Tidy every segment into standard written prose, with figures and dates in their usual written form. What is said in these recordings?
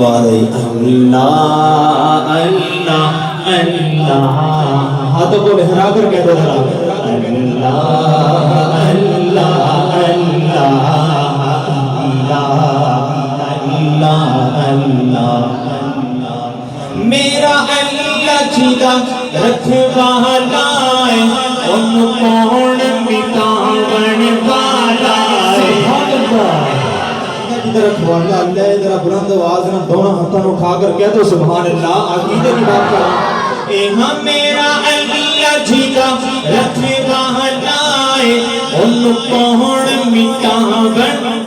اللہ اللہ اللہ ہاتھوں کو لہرا کر کہہ دو ذرا اللہ اللہ اللہ اللہ اللہ میرا اللہ جیدا رکھوالا ہے ان کون مٹاون والا ہے رکھوالا اللہ ہے ذرا بلند آواز میں دونوں ہاتھوں کو اٹھا کر کہہ دو سبحان اللہ عقیدے کی بات کر اے ہاں میرا اللہ جیدا رکھوالا ہے ان کون مٹاون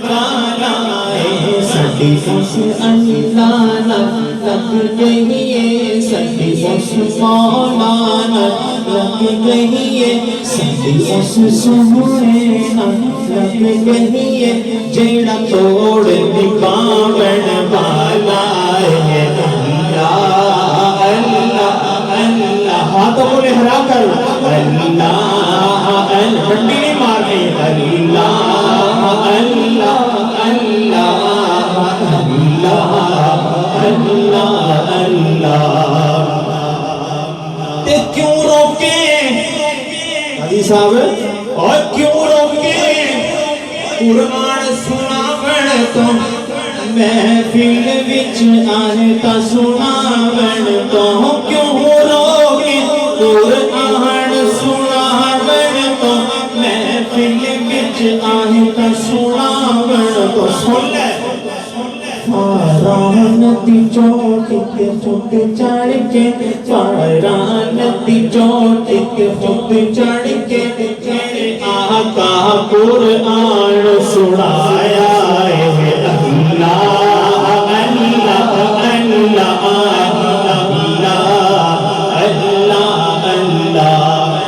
والا ہے سڈی اس اللہ لگ گئی ہے سڈی اس مولانا لگ گئی ہے سڈی اس سونے لگ گئی ہے جیڑا توڑ نبھاون والا ہے اللہ اللہ اللہ ہاتھوں کو لہرا کر اللہ ڈنڈی نہیں مارنی اللہ اللہ اللہ اللہ اللہ تے کیوں روکے حدیث صاحب اور کیوں روکے قرآن سناون تو محفل وچ آئے تا سناون تو کیوں روکے قرآن سناون تو محفل وچ آئے تا سناون تو سن لے فاران دی چوٹ تے فٹ چڑھ کے فاران دی چوٹ تے فٹ چڑھ کے آقا قرآن سنایا ہے اللہ اللہ اللہ اللہ اللہ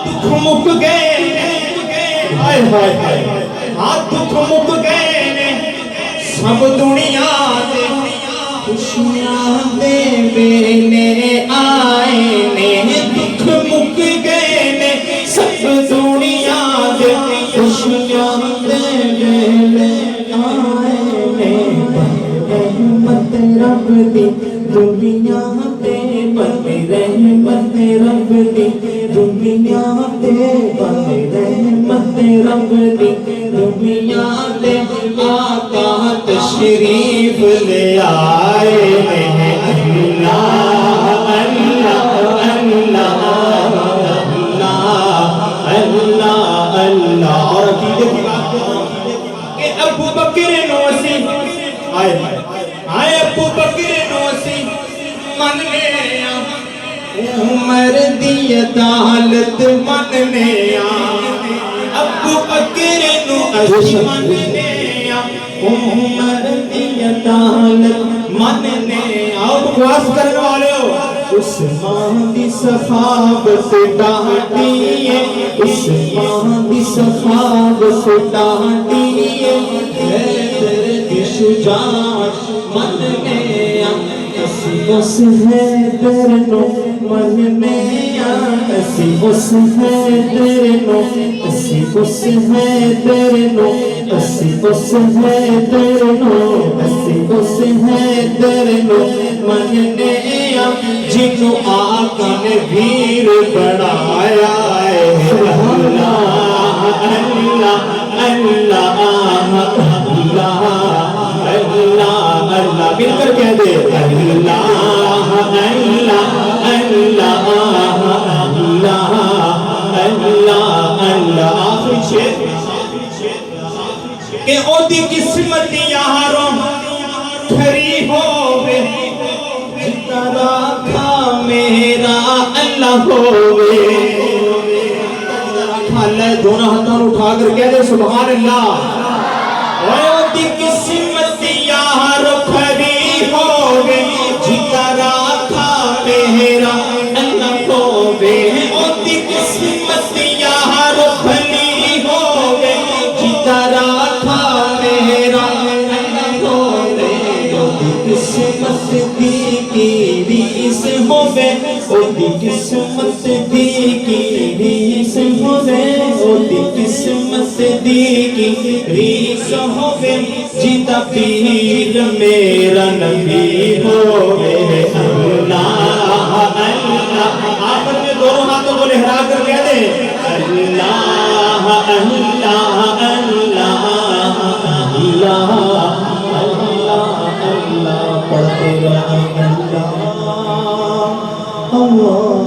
دکھ مک گئے ہائے ہائے ہائے ہاں دکھ مک گئے سب دنیا دے خوشیاں دے ویلے آئے نے دکھ مک گئے نے سب دنیا دے خوشیاں دے ویلے آئے نے رحمت رب دی دنیا تے بن رحمت رب دی دنیا تے بن رحمت رب دی دنیا تے آقا تشریف لے آئے ہیں اللہ اللہ اللہ اللہ اللہ اور عقیدے کی بات کہ ابو بکر نوسی آئے ابو بکر نوسی من لیا عمر دی عدالت من لیا ابو بکر نوسی من لیا عمر دی عدالت من لیا اور بکواس کرنے والے ہو عثمان دی صحابت ڈانٹی ہے عثمان دی صحابت ڈانٹی ہے حیدر دی شجاعت من لیا اسی اس حیدر نو من لیا اسی اس حیدر نو اسی اس حیدر نو اسی اس حیدر نو اسی اس حیدر نو من لیا جنو آقا نے ویر بڑھایا ہے اللہ اللہ اللہ اللہ اللہ اللہ مل کر کہہ دے اللہ اللہ اللہ اللہ اللہ اللہ آخری شیر کہ او دی قسمت یاروں کھری ہوئے جتا راکھا میرا اللہ ہوئے اللہ دونوں ہاتھوں اٹھا کر کہہ دے سبحان اللہ او دی قسمت یاروں کھری ہوئے جتا راکھا میرا اللہ ہوئے او دی قسمت یاروں کھری ہوئے جتا راکھا میرا اللہ ہوئے او دی قسمت دی کی ریس ہوئے او دی قسمت دی کی ریس ہوئے او دی قسمت دی کی ریس ہوئے جیتا پیر میرا نبی ہوئے اللہ اللہ آخر میں دونوں ہاتھوں کو لہرا کر کہہ دیں اللہ اللہ اللہ اللہ اللہ پڑھتے رہیں اللہ اللہ